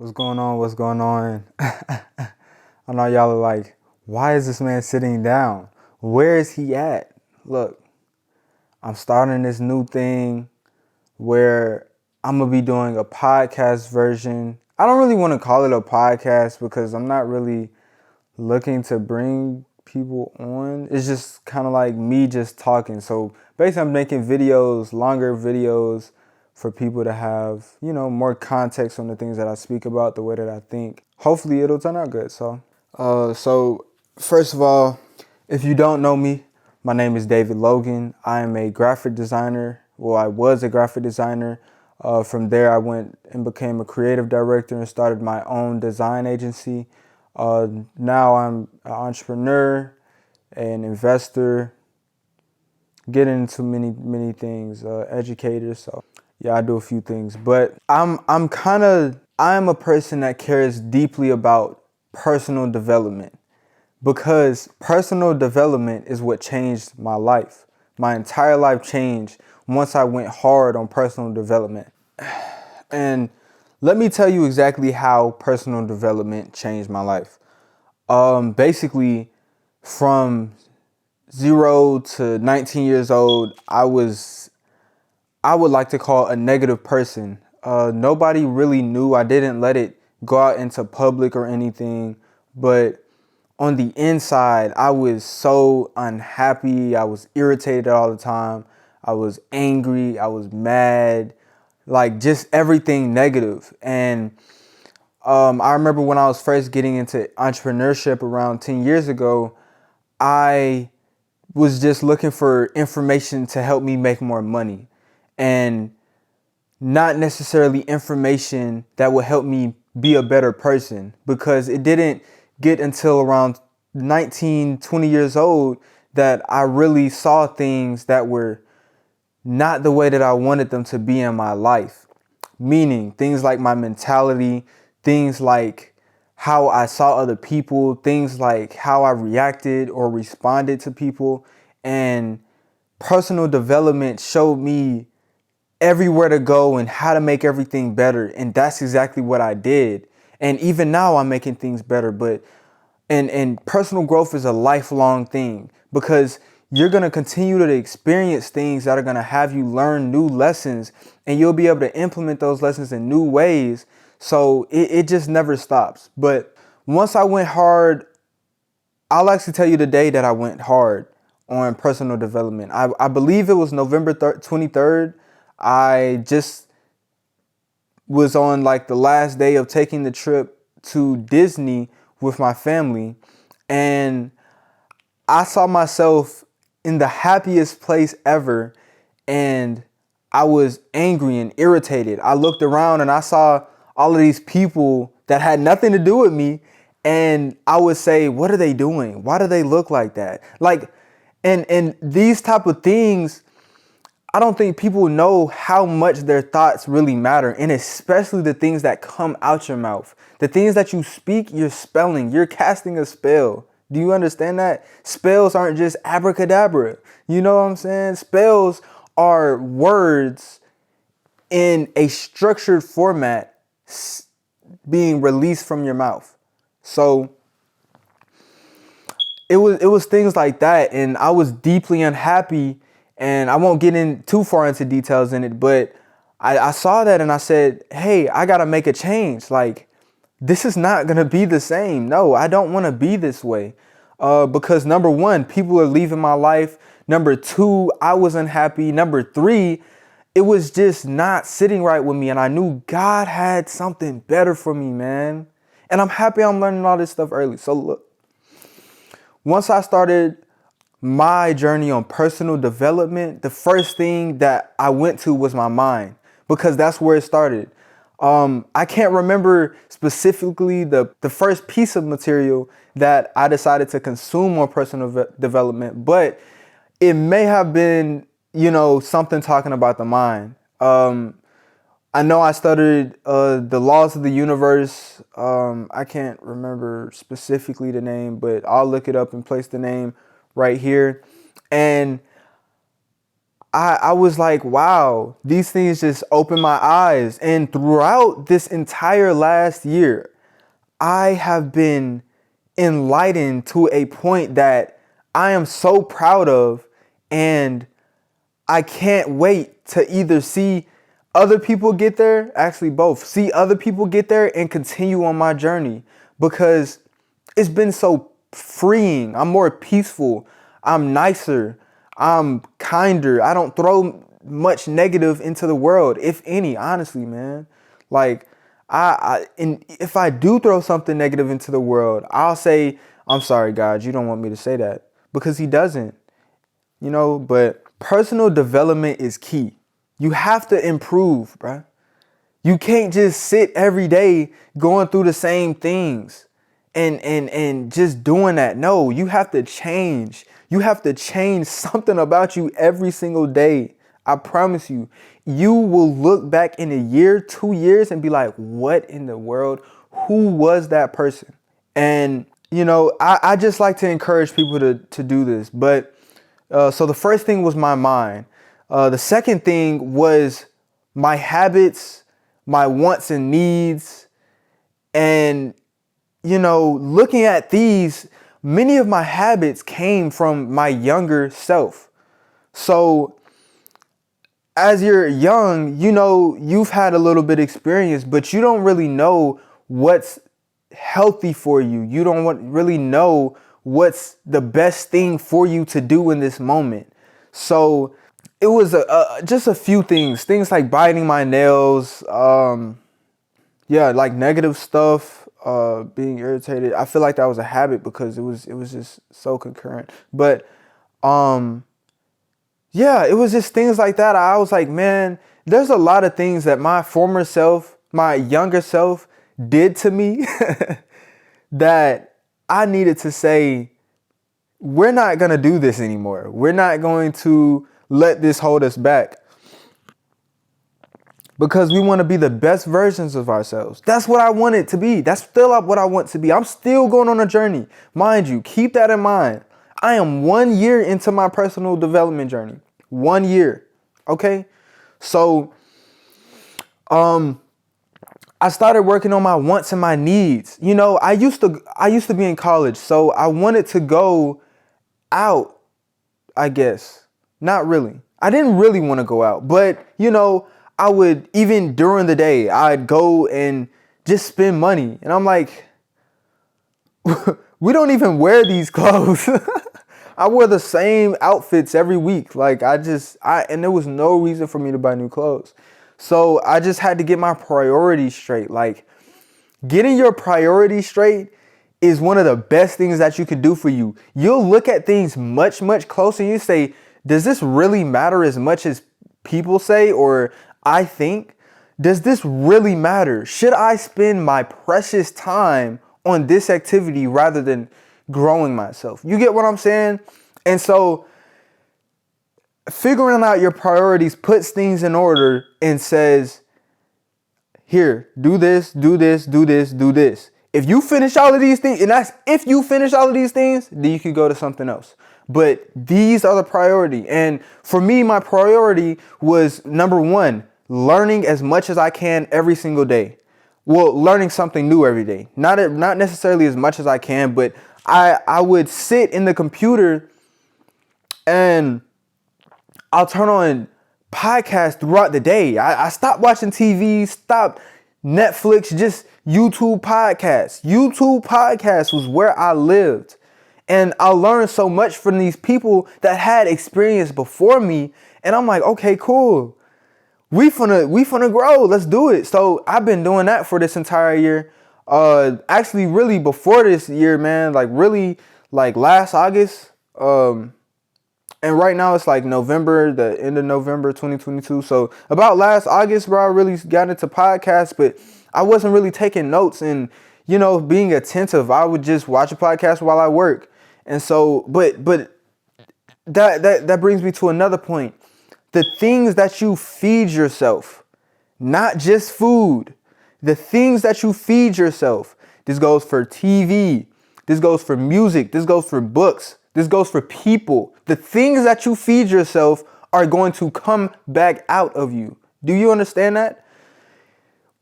What's going on? What's going on? I know y'all are like, why is this man sitting down? Where is he at? Look, I'm starting this new thing where I'm going to be doing a podcast version. I don't really want to call it a podcast because I'm not really looking to bring people on. It's just kind of like me just talking. So basically I'm making videos, longer videos for people to have, more context on the things that I speak about, the way that I think. Hopefully it'll turn out good. So first of all, if you don't know me, my name is David Logan. I am a graphic designer. Well, I was a graphic designer. From there, I went and became a creative director and started my own design agency. Now I'm an entrepreneur, an investor, get into many things, educator. So yeah, I do a few things, but I'm a person that cares deeply about personal development because personal development is what changed my life. My entire life changed once I went hard on personal development. And let me tell you exactly how personal development changed my life. Basically, from 0 to 19 years old, I would like to call a negative person. Nobody really knew. I didn't let it go out into public or anything, but on the inside, I was so unhappy. I was irritated all the time. I was angry. I was mad, like just everything negative. And I remember when I was first getting into entrepreneurship around 10 years ago, I was just looking for information to help me make more money and not necessarily information that would help me be a better person, because it didn't get until around 19, 20 years old that I really saw things that were not the way that I wanted them to be in my life. Meaning things like my mentality, things like how I saw other people, things like how I reacted or responded to people. And personal development showed me everywhere to go and how to make everything better. And that's exactly what I did. And even now I'm making things better, but and personal growth is a lifelong thing because you're going to continue to experience things that are going to have you learn new lessons, and you'll be able to implement those lessons in new ways. So it just never stops. But once I went hard, I'll actually tell you the day that I went hard on personal development. I believe it was November 23rd. I just was on like the last day of taking the trip to Disney with my family, and I saw myself in the happiest place ever, and I was angry and irritated. I looked around and I saw all of these people that had nothing to do with me, and I would say, what are they doing? Why do they look like that? Like, and these type of things, I don't think people know how much their thoughts really matter, and especially the things that come out your mouth. The things that you speak, you're spelling, you're casting a spell. Do you understand that? Spells aren't just abracadabra. You know what I'm saying? Spells are words in a structured format being released from your mouth. So it was things like that, and I was deeply unhappy, and I won't get in too far into details in it, but I saw that and I said, hey, I gotta make a change. Like, this is not gonna be the same. No, I don't want to be this way, because number one, people are leaving my life. Number two, I was unhappy. Number three, it was just not sitting right with me, and I knew God had something better for me, man. And I'm happy I'm learning all this stuff early. So look, once I started my journey on personal development, the first thing that I went to was my mind, because that's where it started. I can't remember specifically the first piece of material that I decided to consume on personal development, but it may have been, something talking about the mind. I know I studied the laws of the universe. I can't remember specifically the name, but I'll look it up and place the name right here. And I was like, wow, these things just opened my eyes. And throughout this entire last year, I have been enlightened to a point that I am so proud of, and I can't wait to either see other people get there, actually both, see other people get there and continue on my journey, because it's been so freeing. I'm more peaceful. I'm nicer. I'm kinder. I don't throw much negative into the world, if any, honestly, man. Like, and if I do throw something negative into the world, I'll say, I'm sorry, God, you don't want me to say that, because he doesn't, but personal development is key. You have to improve, bruh. You can't just sit every day going through the same things and just doing that. No, you have to change. You have to change something about you every single day. I promise you, you will look back in a year, 2 years and be like, what in the world? Who was that person? And, I just like to encourage people to do this. But so the first thing was my mind. The second thing was my habits, my wants and needs. And, looking at these, many of my habits came from my younger self. So as you're young, you've had a little bit of experience, but you don't really know what's healthy for you. You don't really know what's the best thing for you to do in this moment. So it was just a few things like biting my nails, like negative stuff, being irritated. I feel like that was a habit because it was just so concurrent. But it was just things like that. I was like, man, there's a lot of things that my former self, my younger self did to me that I needed to say, we're not going to do this anymore. We're not going to let this hold us back, because we want to be the best versions of ourselves. That's what I want it to be. That's still what I want to be. I'm still going on a journey. Mind you, keep that in mind. I am 1 year into my personal development journey. 1 year. Okay. So, I started working on my wants and my needs. I used to be in college, so I wanted to go out, I guess. Not really. I didn't really want to go out, but I would, even during the day, I'd go and just spend money. And I'm like, we don't even wear these clothes. I wore the same outfits every week. Like and there was no reason for me to buy new clothes. So I just had to get my priorities straight. Like, getting your priorities straight is one of the best things that you could do for you. You'll look at things much, much closer. You say, does this really matter as much as people say, or I think? Does this really matter? Should I spend my precious time on this activity rather than growing myself? You get what I'm saying? And so figuring out your priorities puts things in order and says, here, do this, do this, do this, do this. If you finish all of these things, and that's if you finish all of these things, then you could go to something else. But these are the priority. And for me, my priority was, number one, learning as much as I can every single day. Well, learning something new every day. Not necessarily as much as I can, but I would sit in the computer and I'll turn on podcasts throughout the day. I stopped watching TV, stopped Netflix, just YouTube podcasts. YouTube podcasts was where I lived. And I learned so much from these people that had experience before me. And I'm like, okay, cool. We finna grow. Let's do it. So I've been doing that for this entire year. Actually, really before this year, man, like really like last August. And right now it's like November, the end of November 2022. So about last August, bro, I really got into podcasts, but I wasn't really taking notes and, being attentive. I would just watch a podcast while I work. And so, but that brings me to another point. The things that you feed yourself, not just food, the things that you feed yourself. This goes for TV. This goes for music. This goes for books. This goes for people. The things that you feed yourself are going to come back out of you. Do you understand that?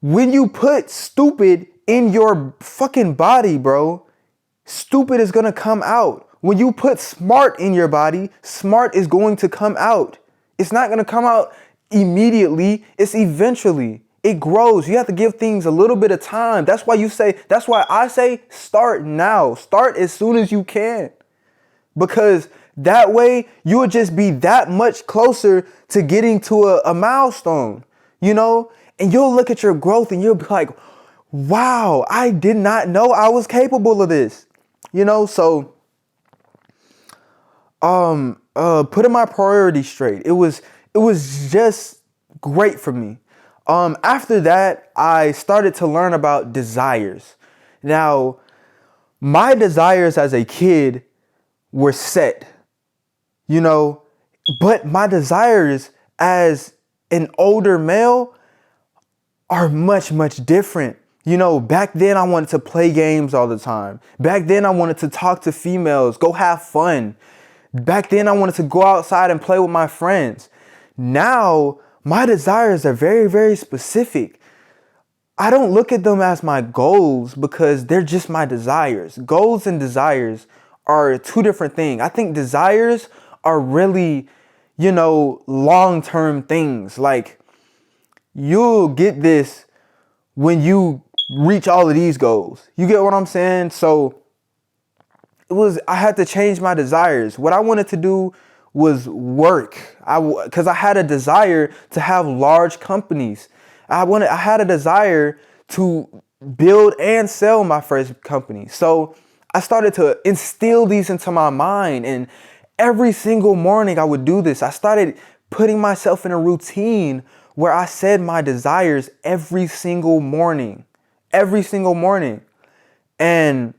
When you put stupid in your fucking body, bro, stupid is going to come out. When you put smart in your body, smart is going to come out. It's not going to come out immediately. It's eventually. It grows. You have to give things a little bit of time. That's why I say start now. Start as soon as you can. Because that way you would just be that much closer to getting to a milestone, you know? And you'll look at your growth and you'll be like, wow, I did not know I was capable of this. You know, so putting my priorities straight. It was just great for me. After that, I started to learn about desires. Now, my desires as a kid were set, you know, but my desires as an older male are much, much different. You know, back then I wanted to play games all the time. Back then I wanted to talk to females, go have fun. Back then I wanted to go outside and play with my friends. Now, my desires are very, very specific. I don't look at them as my goals because they're just my desires. Goals and desires are two different things. I think desires are really, you know, long-term things. Like, you'll get this when you reach all of these goals. You get what I'm saying? So I had to change my desires. What I wanted to do was work. Because I had a desire to have large companies. I had a desire to build and sell my first company. So I started to instill these into my mind, and every single morning I would do this. I started putting myself in a routine where I said my desires every single morning. And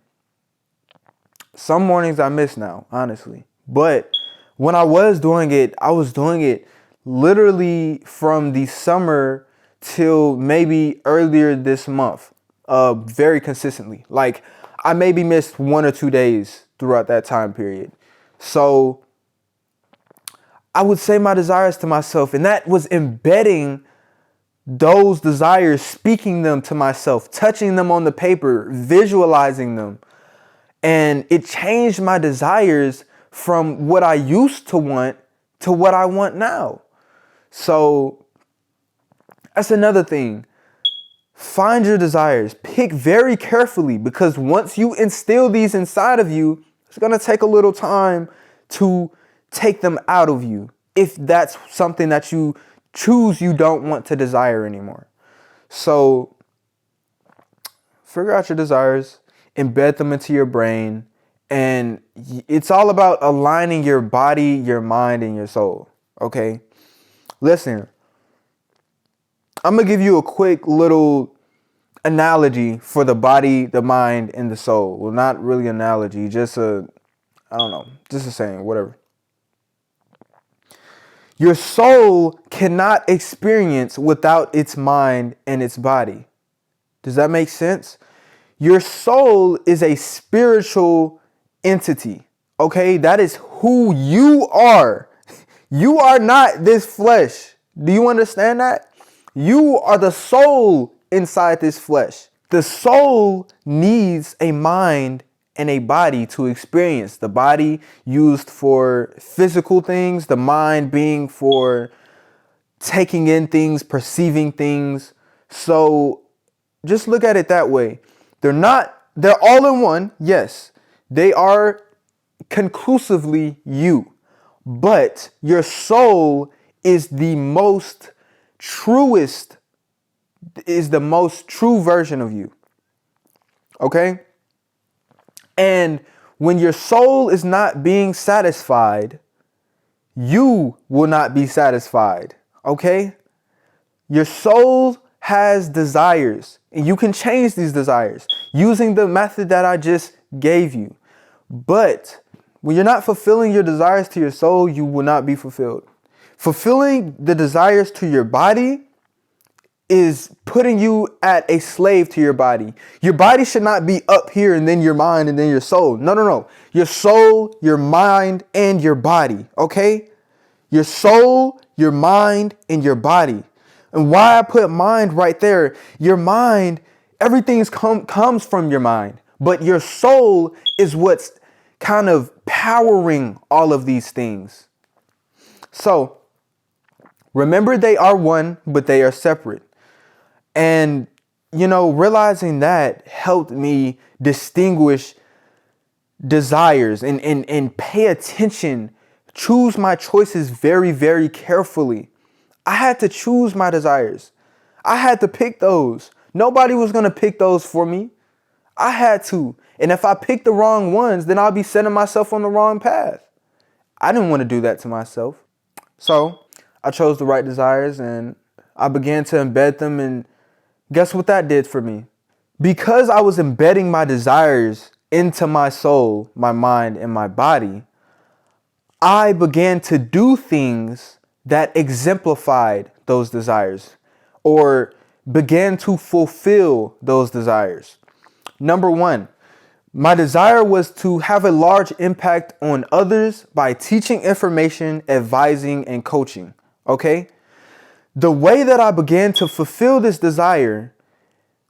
some mornings I miss now, honestly. But when I was doing it, I was doing it literally from the summer till maybe earlier this month, very consistently. Like, I maybe missed 1 or 2 days throughout that time period. So I would say my desires to myself, and that was embedding those desires, speaking them to myself, touching them on the paper, visualizing them. And it changed my desires from what I used to want to what I want now. So that's another thing. Find your desires. Pick very carefully, because once you instill these inside of you, it's going to take a little time to take them out of you, if that's something that you choose you don't want to desire anymore. So figure out your desires, embed them into your brain, and it's all about aligning your body, your mind, and your soul. Okay? Listen, I'm going to give you a quick little analogy for the body, the mind, and the soul. Well, not really analogy, just a saying, whatever. Your soul cannot experience without its mind and its body. Does that make sense? Your soul is a spiritual entity. Okay? That is who you are. You are not this flesh. Do you understand that? You are the soul inside this flesh. The soul needs a mind and a body to experience. The body used for physical things, the mind being for taking in things, perceiving things. So just look at it that way. They're all in one. Yes, they are conclusively you, but your soul is the most true version of you. Okay? And when your soul is not being satisfied, you will not be satisfied. Okay? Your soul has desires, and you can change these desires using the method that I just gave you. But when you're not fulfilling your desires to your soul, you will not be fulfilled. Fulfilling the desires to your body is putting you at a slave to your body. Your body should not be up here and then your mind and then your soul. No. Your soul, your mind, and your body. Okay? Your soul, your mind, and your body. And why I put mind right there, your mind, everything comes from your mind, but your soul is what's kind of powering all of these things. So remember, they are one, but they are separate. And, realizing that helped me distinguish desires and pay attention, choose my choices very, very carefully. I had to choose my desires. I had to pick those. Nobody was going to pick those for me. I had to. And if I picked the wrong ones, then I'll be setting myself on the wrong path. I didn't want to do that to myself. So I chose the right desires and I began to embed them. And guess what that did for me? Because I was embedding my desires into my soul, my mind, and my body, I began to do things that exemplified those desires or began to fulfill those desires. Number one, my desire was to have a large impact on others by teaching information, advising, and coaching. Okay? The way that I began to fulfill this desire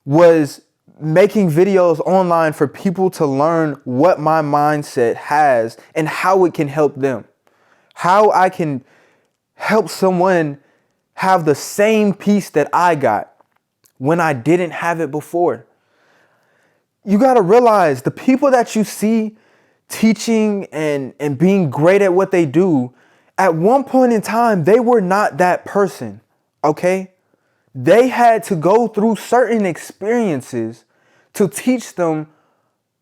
was making videos online for people to learn what my mindset has and how it can help them. How I can help someone have the same peace that I got when I didn't have it before. You got to realize the people that you see teaching and being great at what they do, at one point in time, they were not that person, okay? They had to go through certain experiences to teach them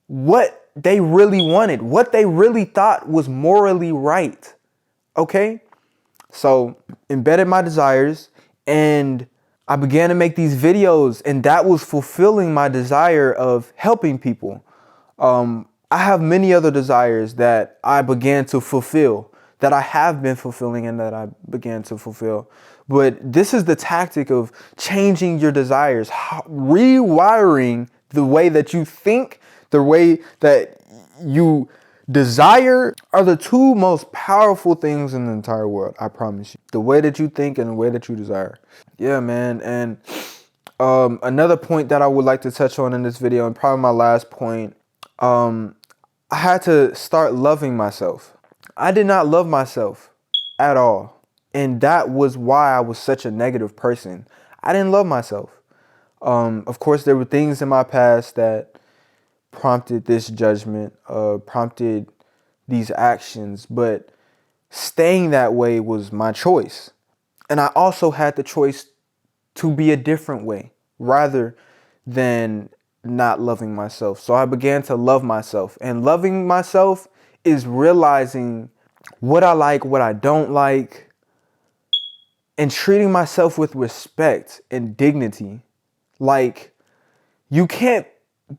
what they really wanted, what they really thought was morally right, okay? So embedded my desires and I began to make these videos, and that was fulfilling my desire of helping people. I have many other desires that I began to fulfill, that I have been fulfilling and that I began to fulfill. But this is the tactic of changing your desires, rewiring the way that you think, the way that you desire are the two most powerful things in the entire world. I promise you. The way that you think and the way that you desire. Yeah, man. And another point that I would like to touch on in this video, and probably my last point, I had to start loving myself. I did not love myself at all. And that was why I was such a negative person. I didn't love myself. Of course, there were things in my past that prompted this judgment, prompted these actions, but staying that way was my choice. And I also had the choice to be a different way rather than not loving myself. So I began to love myself, and loving myself is realizing what I like, what I don't like, and treating myself with respect and dignity. Like, you can't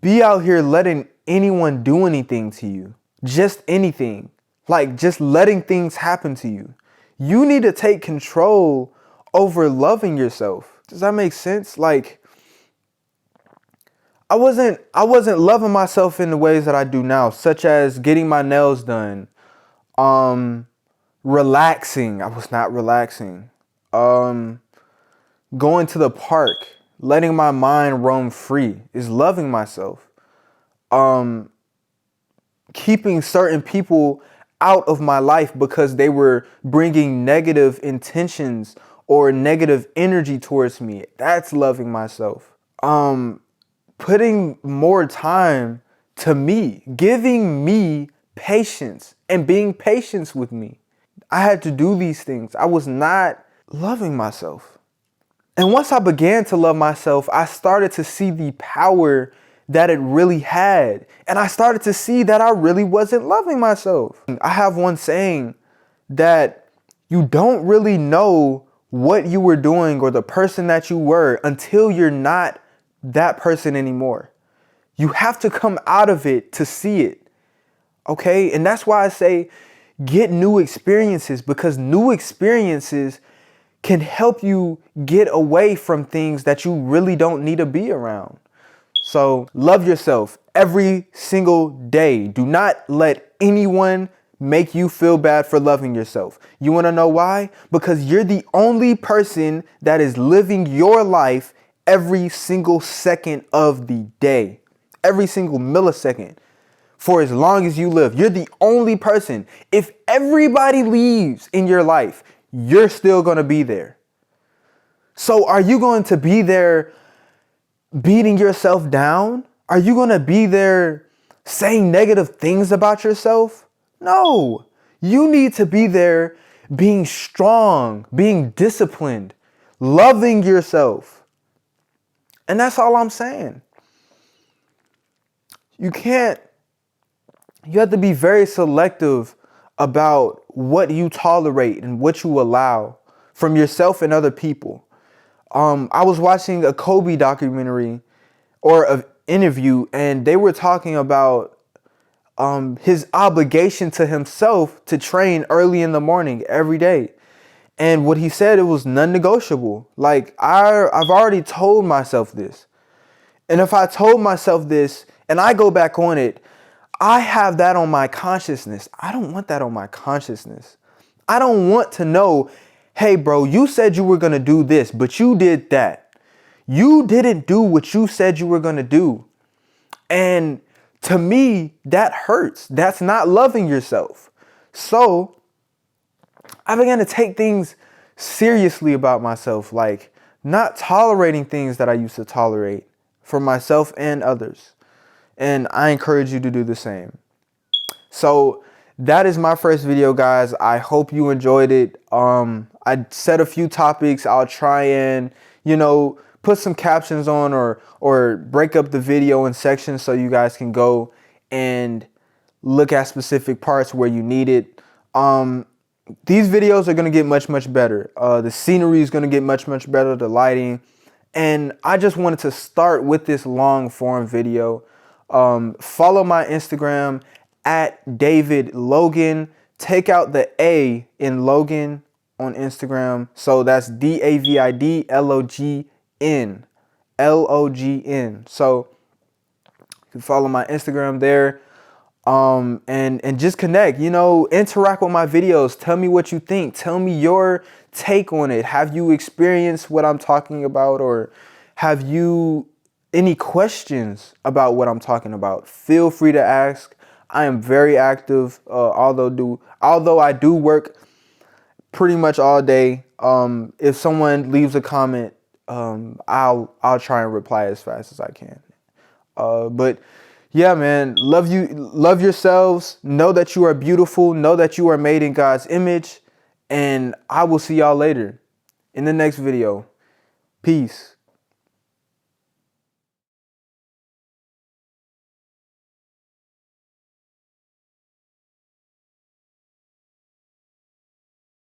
be out here letting anyone do anything to you. Just anything. Like, just letting things happen to you. You need to take control over loving yourself. Does that make sense? Like, I wasn't loving myself in the ways that I do now, such as getting my nails done, relaxing. I was not relaxing. Going to the park, letting my mind roam free is loving myself. Keeping certain people out of my life because they were bringing negative intentions or negative energy towards me. That's loving myself. Putting more time to me, giving me patience and being patient with me. I had to do these things. I was not loving myself. And once I began to love myself, I started to see the power that it really had. And I started to see that I really wasn't loving myself. I have one saying that you don't really know what you were doing or the person that you were until you're not that person anymore. You have to come out of it to see it. Okay? And that's why I say get new experiences, because new experiences can help you get away from things that you really don't need to be around. So love yourself every single day. Do not let anyone make you feel bad for loving yourself. You want to know why? Because you're the only person that is living your life every single second of the day, every single millisecond, for as long as you live. You're the only person. If everybody leaves in your life, you're still going to be there. So are you going to be there beating yourself down? Are you going to be there saying negative things about yourself? No. You need to be there being strong, being disciplined, loving yourself. And that's all I'm saying. You have to be very selective about what you tolerate and what you allow from yourself and other people. I was watching a Kobe documentary or an interview, and they were talking about his obligation to himself to train early in the morning every day. And what he said, it was non-negotiable. Like, I've already told myself this. And if I told myself this and I go back on it, I have that on my consciousness. I don't want that on my consciousness. I don't want to know, hey, bro, you said you were going to do this, but you did that. You didn't do what you said you were going to do. And to me, that hurts. That's not loving yourself. So I began to take things seriously about myself, like not tolerating things that I used to tolerate for myself and others. And I encourage you to do the same. So that is my first video, guys. I hope you enjoyed it. I set a few topics. I'll try and, put some captions on or break up the video in sections so you guys can go and look at specific parts where you need it. These videos are going to get much, much better. The scenery is going to get much, much better, the lighting. And I just wanted to start with this long form video. Follow my Instagram at David Logan. Take out the A in Logan on Instagram. So that's DAVID LOGN. So you can follow my Instagram there. And just connect, interact with my videos. Tell me what you think. Tell me your take on it. Have you experienced what I'm talking about, or have you any questions about what I'm talking about? Feel free to ask. I am very active, although I do work pretty much all day. If someone leaves a comment, I'll try and reply as fast as I can. But yeah, man, love yourselves. Know that you are beautiful. Know that you are made in God's image. And I will see y'all later in the next video. Peace.